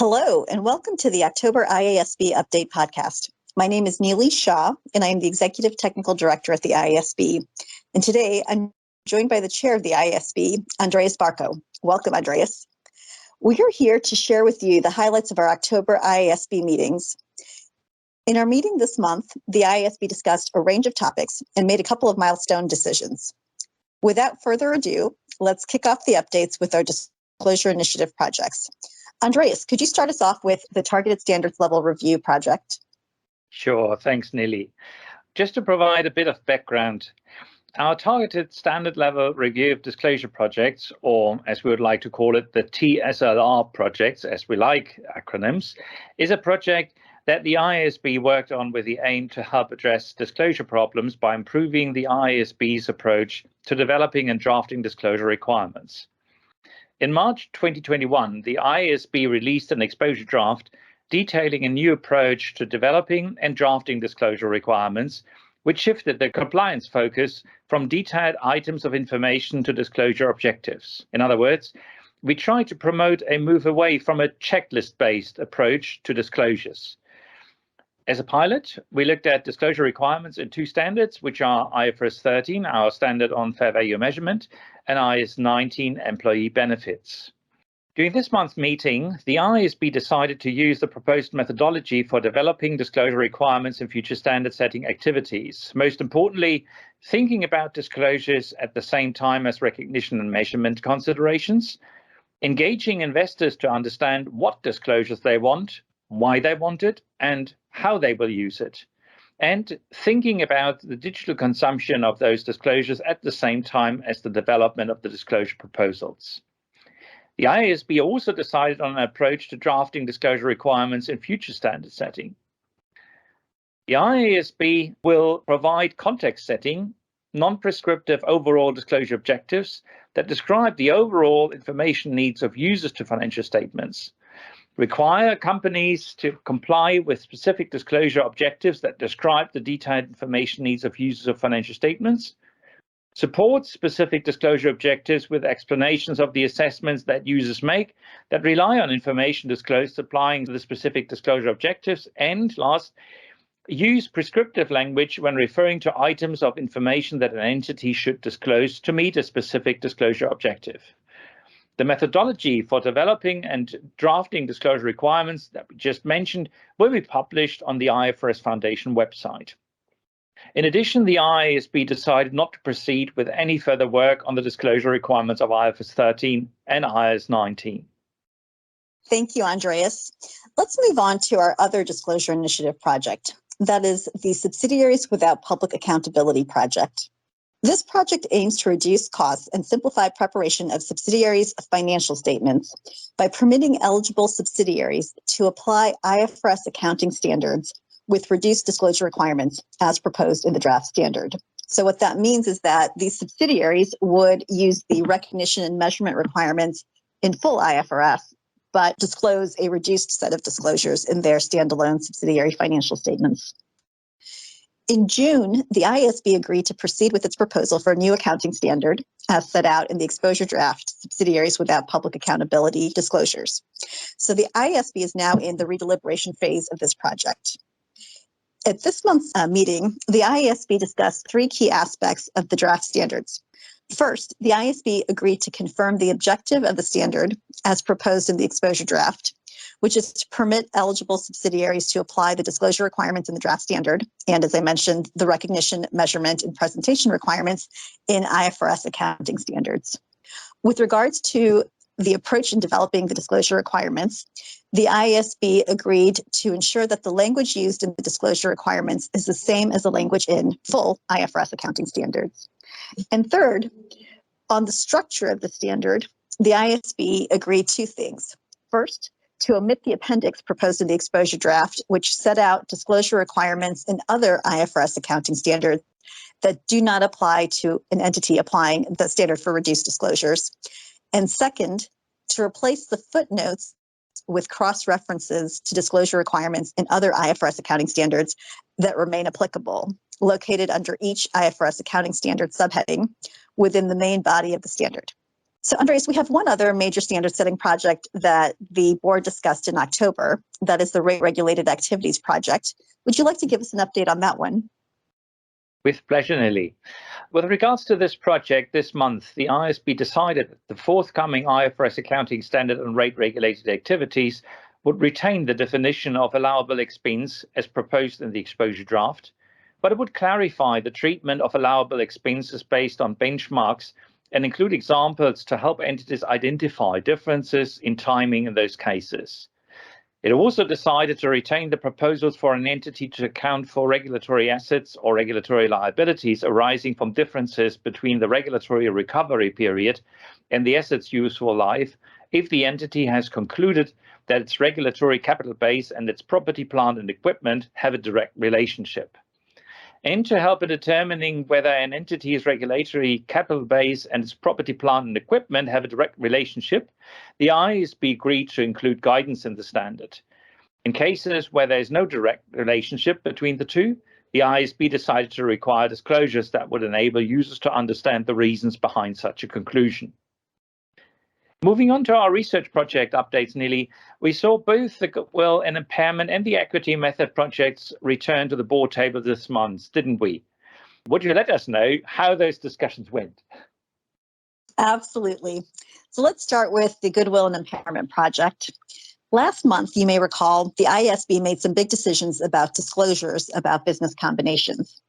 Hello, and welcome to the October IASB Update Podcast. My name is Nili, Shah, and I am the Executive Technical Director at the IASB. And today, I'm joined by the Chair of the IASB, Andreas Barckow. Welcome, Andreas. We are here to share with you the highlights of our October IASB meetings. In our meeting this month, the IASB discussed a range of topics and made a couple of milestone decisions. Without further ado, let's kick off the updates with our Disclosure Initiative projects. Andreas, could you start us off with the Targeted Standards Level Review project? Sure, thanks, Nili. Just to provide a bit of background, our Targeted Standard Level Review of Disclosure projects, or as we would like to call it, the TSLR projects, as we like acronyms, is a project that the IASB worked on with the aim to help address disclosure problems by improving the IASB's approach to developing and drafting disclosure requirements. In March 2021, the IASB released an exposure draft detailing a new approach to developing and drafting disclosure requirements, which shifted the compliance focus from detailed items of information to disclosure objectives. In other words, we tried to promote a move away from a checklist-based approach to disclosures. As a pilot, we looked at disclosure requirements in two standards, which are IFRS 13, our standard on fair value measurement, and IAS 19, employee benefits. During this month's meeting, the IASB decided to use the proposed methodology for developing disclosure requirements in future standard setting activities. Most importantly, thinking about disclosures at the same time as recognition and measurement considerations, engaging investors to understand what disclosures they want, why they want it, and how they will use it, and thinking about the digital consumption of those disclosures at the same time as the development of the disclosure proposals. The IASB also decided on an approach to drafting disclosure requirements in future standard setting. The IASB will provide context setting, non-prescriptive overall disclosure objectives that describe the overall information needs of users to financial statements, require companies to comply with specific disclosure objectives that describe the detailed information needs of users of financial statements, support specific disclosure objectives with explanations of the assessments that users make that rely on information disclosed applying to the specific disclosure objectives, and last, use prescriptive language when referring to items of information that an entity should disclose to meet a specific disclosure objective. The methodology for developing and drafting disclosure requirements that we just mentioned will be published on the IFRS Foundation website. In addition, the IASB decided not to proceed with any further work on the disclosure requirements of IFRS 13 and IAS 19. Thank you, Andreas. Let's move on to our other Disclosure Initiative project. That is the Subsidiaries Without Public Accountability project. This project aims to reduce costs and simplify preparation of subsidiaries' financial statements by permitting eligible subsidiaries to apply IFRS accounting standards with reduced disclosure requirements as proposed in the draft standard. So what that means is that these subsidiaries would use the recognition and measurement requirements in full IFRS, but disclose a reduced set of disclosures in their standalone subsidiary financial statements. In June, the IASB agreed to proceed with its proposal for a new accounting standard, as set out in the exposure draft, Subsidiaries Without Public Accountability Disclosures. So the IASB is now in the redeliberation phase of this project. At this month's meeting, the IASB discussed three key aspects of the draft standards. First, the IASB agreed to confirm the objective of the standard as proposed in the exposure draft, which is to permit eligible subsidiaries to apply the disclosure requirements in the draft standard, and as I mentioned, the recognition, measurement, and presentation requirements in IFRS accounting standards. With regards to the approach in developing the disclosure requirements, the IASB agreed to ensure that the language used in the disclosure requirements is the same as the language in full IFRS accounting standards. And third, on the structure of the standard, the IASB agreed two things. First, to omit the appendix proposed in the exposure draft, which set out disclosure requirements in other IFRS accounting standards that do not apply to an entity applying the standard for reduced disclosures. And second, to replace the footnotes with cross-references to disclosure requirements in other IFRS accounting standards that remain applicable, located under each IFRS accounting standard subheading within the main body of the standard. So, Andreas, we have one other major standard setting project that the board discussed in October. That is the Rate Regulated Activities Project. Would you like to give us an update on that one? With pleasure, Nili. With regards to this project, this month, the IASB decided that the forthcoming IFRS accounting standard on rate regulated activities would retain the definition of allowable expense as proposed in the exposure draft, but it would clarify the treatment of allowable expenses based on benchmarks and include examples to help entities identify differences in timing in those cases. It also decided to retain the proposals for an entity to account for regulatory assets or regulatory liabilities arising from differences between the regulatory recovery period and the asset's useful life if the entity has concluded that its regulatory capital base and its property, plant and equipment have a direct relationship. And to help in determining whether an entity's regulatory capital base and its property, plant and equipment have a direct relationship, the IASB agreed to include guidance in the standard. In cases where there is no direct relationship between the two, the IASB decided to require disclosures that would enable users to understand the reasons behind such a conclusion. Moving on to our research project updates, Nili, we saw both the goodwill and impairment and the equity method projects return to the board table this month, didn't we? Would you let us know how those discussions went? Absolutely. So let's start with the goodwill and impairment project. Last month, you may recall, the IASB made some big decisions about disclosures about business combinations.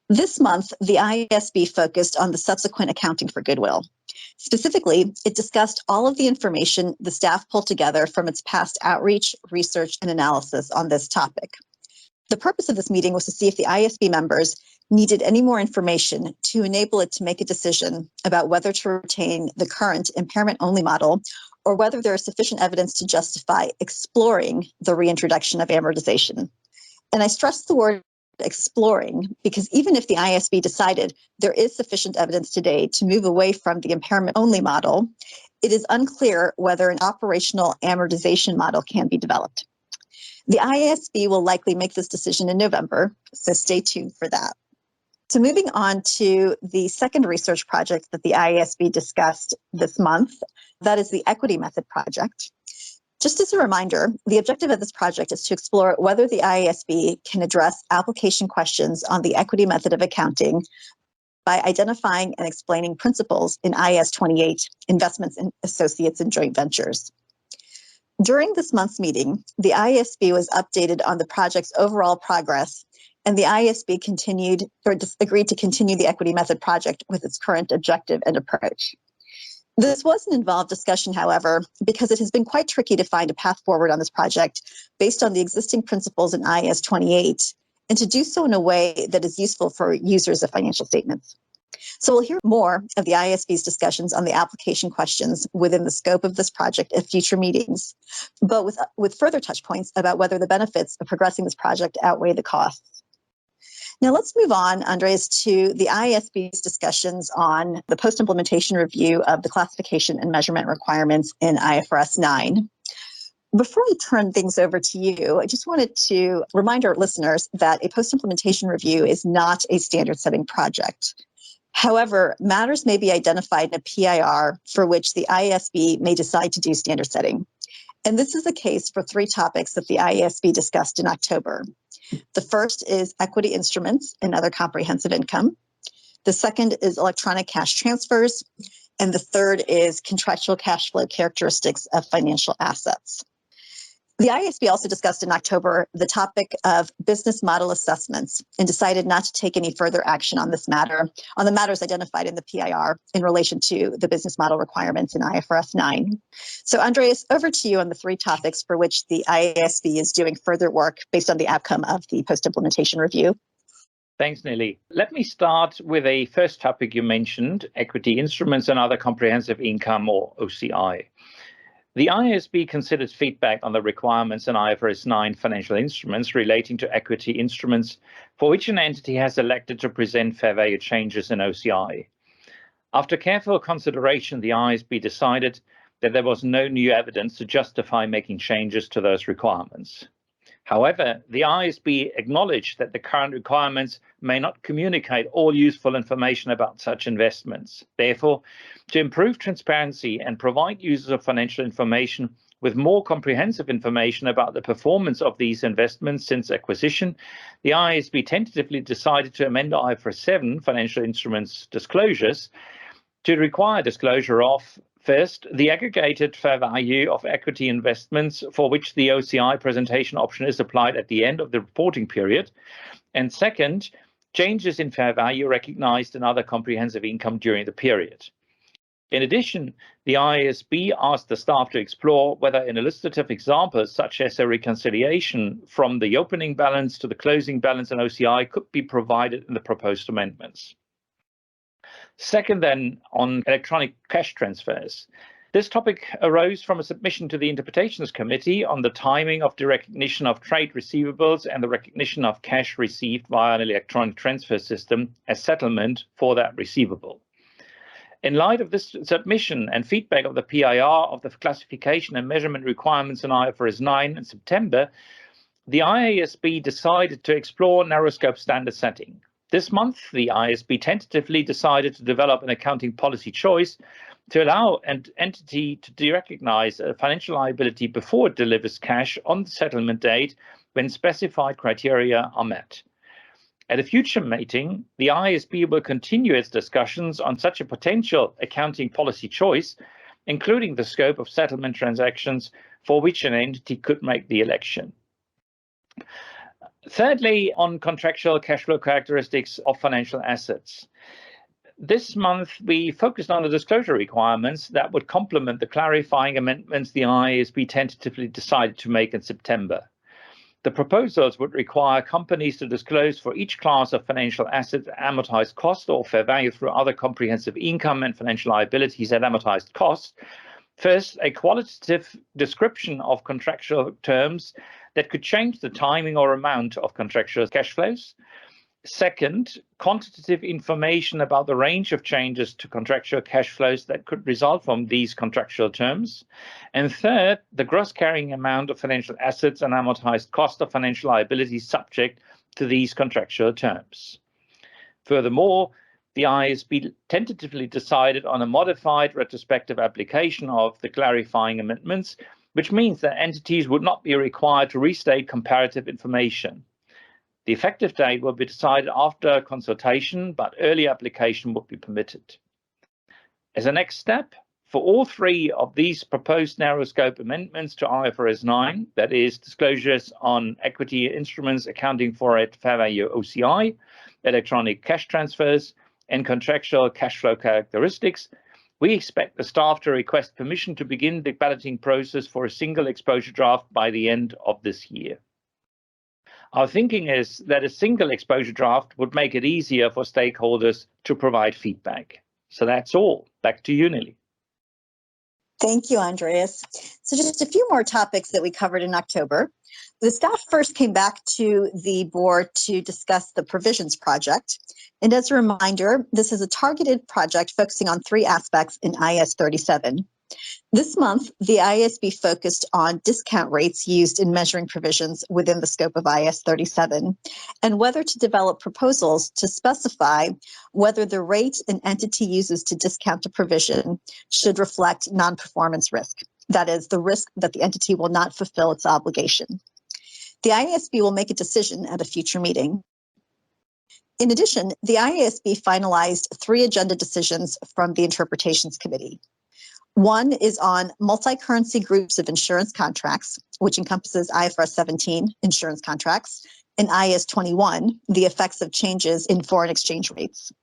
This month, the IASB focused on the subsequent accounting for goodwill. Specifically, it discussed all of the information the staff pulled together from its past outreach, research, and analysis on this topic. The purpose of this meeting was to see if the IASB members needed any more information to enable it to make a decision about whether to retain the current impairment-only model or whether there is sufficient evidence to justify exploring the reintroduction of amortization. And I stress the word exploring because even if the IASB decided there is sufficient evidence today to move away from the impairment-only model, it is unclear whether an operational amortization model can be developed. The IASB will likely make this decision in November, so stay tuned for that. So moving on to the second research project that the IASB discussed this month, that is the equity method project. Just as a reminder, the objective of this project is to explore whether the IASB can address application questions on the equity method of accounting by identifying and explaining principles in IAS 28, investments in associates and joint ventures. During this month's meeting, the IASB was updated on the project's overall progress, and the IASB agreed to continue the equity method project with its current objective and approach. This was an involved discussion, however, because it has been quite tricky to find a path forward on this project based on the existing principles in IAS 28, and to do so in a way that is useful for users of financial statements. So we'll hear more of the IASB's discussions on the application questions within the scope of this project at future meetings, but with further touch points about whether the benefits of progressing this project outweigh the costs. Now let's move on, Andreas, to the IASB's discussions on the post-implementation review of the classification and measurement requirements in IFRS 9. Before we turn things over to you, I just wanted to remind our listeners that a post-implementation review is not a standard-setting project. However, matters may be identified in a PIR for which the IASB may decide to do standard setting. And this is the case for three topics that the IASB discussed in October. The first is equity instruments and other comprehensive income. The second is electronic cash transfers. And the third is contractual cash flow characteristics of financial assets. The IASB also discussed in October the topic of business model assessments and decided not to take any further action on this matter, on the matters identified in the PIR in relation to the business model requirements in IFRS 9. So Andreas, over to you on the three topics for which the IASB is doing further work based on the outcome of the post-implementation review. Thanks, Nili. Let me start with a first topic you mentioned, equity instruments and other comprehensive income, or OCI. The IASB considered feedback on the requirements in IFRS 9 financial instruments relating to equity instruments for which an entity has elected to present fair value changes in OCI. After careful consideration, the IASB decided that there was no new evidence to justify making changes to those requirements. However, the IASB acknowledged that the current requirements may not communicate all useful information about such investments. Therefore, to improve transparency and provide users of financial information with more comprehensive information about the performance of these investments since acquisition, the IASB tentatively decided to amend IFRS 7 financial instruments disclosures to require disclosure of, first, the aggregated fair value of equity investments for which the OCI presentation option is applied at the end of the reporting period, and second, changes in fair value recognized in other comprehensive income during the period. In addition, the IASB asked the staff to explore whether an illustrative example, such as a reconciliation from the opening balance to the closing balance in OCI, could be provided in the proposed amendments. Second, then, on electronic cash transfers. This topic arose from a submission to the Interpretations Committee on the timing of the recognition of trade receivables and the recognition of cash received via an electronic transfer system as settlement for that receivable. In light of this submission and feedback of the PIR of the classification and measurement requirements in IFRS 9 in September, the IASB decided to explore narrow scope standard setting. This month, the IASB tentatively decided to develop an accounting policy choice to allow an entity to derecognize a financial liability before it delivers cash on the settlement date when specified criteria are met. At a future meeting, the IASB will continue its discussions on such a potential accounting policy choice, including the scope of settlement transactions for which an entity could make the election. Thirdly, on contractual cash flow characteristics of financial assets. This month, we focused on the disclosure requirements that would complement the clarifying amendments the IASB tentatively decided to make in September. The proposals would require companies to disclose for each class of financial assets amortized cost or fair value through other comprehensive income and financial liabilities at amortized cost. First, a qualitative description of contractual terms that could change the timing or amount of contractual cash flows. Second, quantitative information about the range of changes to contractual cash flows that could result from these contractual terms. And third, the gross carrying amount of financial assets and amortized cost of financial liabilities subject to these contractual terms. Furthermore, the IASB tentatively decided on a modified retrospective application of the clarifying amendments, which means that entities would not be required to restate comparative information. The effective date will be decided after consultation, but early application would be permitted. As a next step, for all three of these proposed narrow scope amendments to IFRS 9, that is, disclosures on equity instruments accounting for at fair value OCI, electronic cash transfers, and contractual cash flow characteristics, we expect the staff to request permission to begin the balloting process for a single exposure draft by the end of this year. Our thinking is that a single exposure draft would make it easier for stakeholders to provide feedback. So that's all. Back to you, Nili. Thank you, Andreas. So just a few more topics that we covered in October. The staff first came back to the board to discuss the provisions project. And as a reminder, this is a targeted project focusing on three aspects in IAS 37. This month, the IASB focused on discount rates used in measuring provisions within the scope of IAS 37 and whether to develop proposals to specify whether the rate an entity uses to discount a provision should reflect non-performance risk. That is, the risk that the entity will not fulfill its obligation. The IASB will make a decision at a future meeting. In addition, the IASB finalized 3 agenda decisions from the Interpretations Committee. One is on multi-currency groups of insurance contracts, which encompasses IFRS 17 insurance contracts and IAS 21, the effects of changes in foreign exchange rates.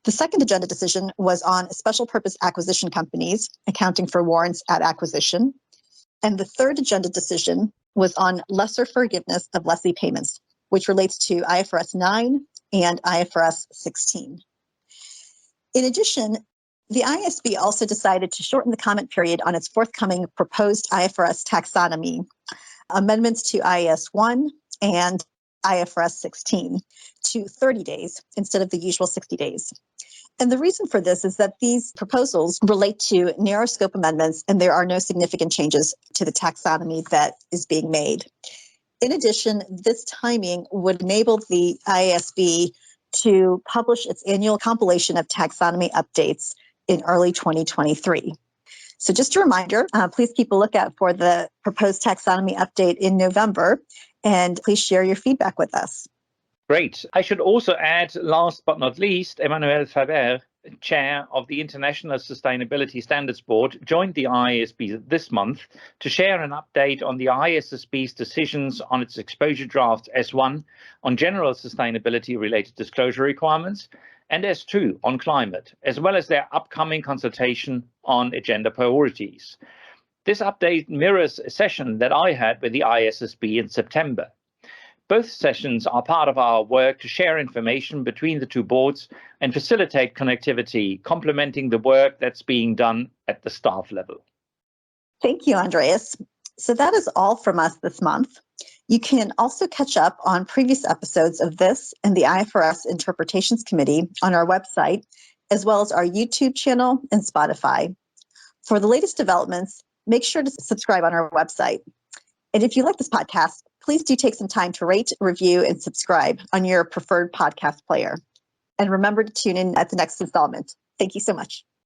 The second agenda decision was on special purpose acquisition companies accounting for warrants at acquisition. And the third agenda decision was on lesser forgiveness of lessee payments, which relates to IFRS 9 and IFRS 16. In addition, the IASB also decided to shorten the comment period on its forthcoming proposed IFRS taxonomy, amendments to IAS 1 and IFRS 16 to 30 days instead of the usual 60 days. And the reason for this is that these proposals relate to narrow scope amendments and there are no significant changes to the taxonomy that is being made. In addition, this timing would enable the IASB to publish its annual compilation of taxonomy updates in early 2023. So just a reminder, please keep a lookout for the proposed taxonomy update in November, and please share your feedback with us. Great. I should also add, last but not least, Emmanuel Faber, chair of the International Sustainability Standards Board, joined the IASB this month to share an update on the IASB's decisions on its exposure draft S1 on general sustainability-related disclosure requirements and S2 on climate, as well as their upcoming consultation on agenda priorities. This update mirrors a session that I had with the IASB in September. Both sessions are part of our work to share information between the two boards and facilitate connectivity, complementing the work that's being done at the staff level. Thank you, Andreas. So that is all from us this month. You can also catch up on previous episodes of this and the IFRS Interpretations Committee on our website, as well as our YouTube channel and Spotify. For the latest developments, make sure to subscribe on our website. And if you like this podcast, please do take some time to rate, review, and subscribe on your preferred podcast player. And remember to tune in at the next installment. Thank you so much.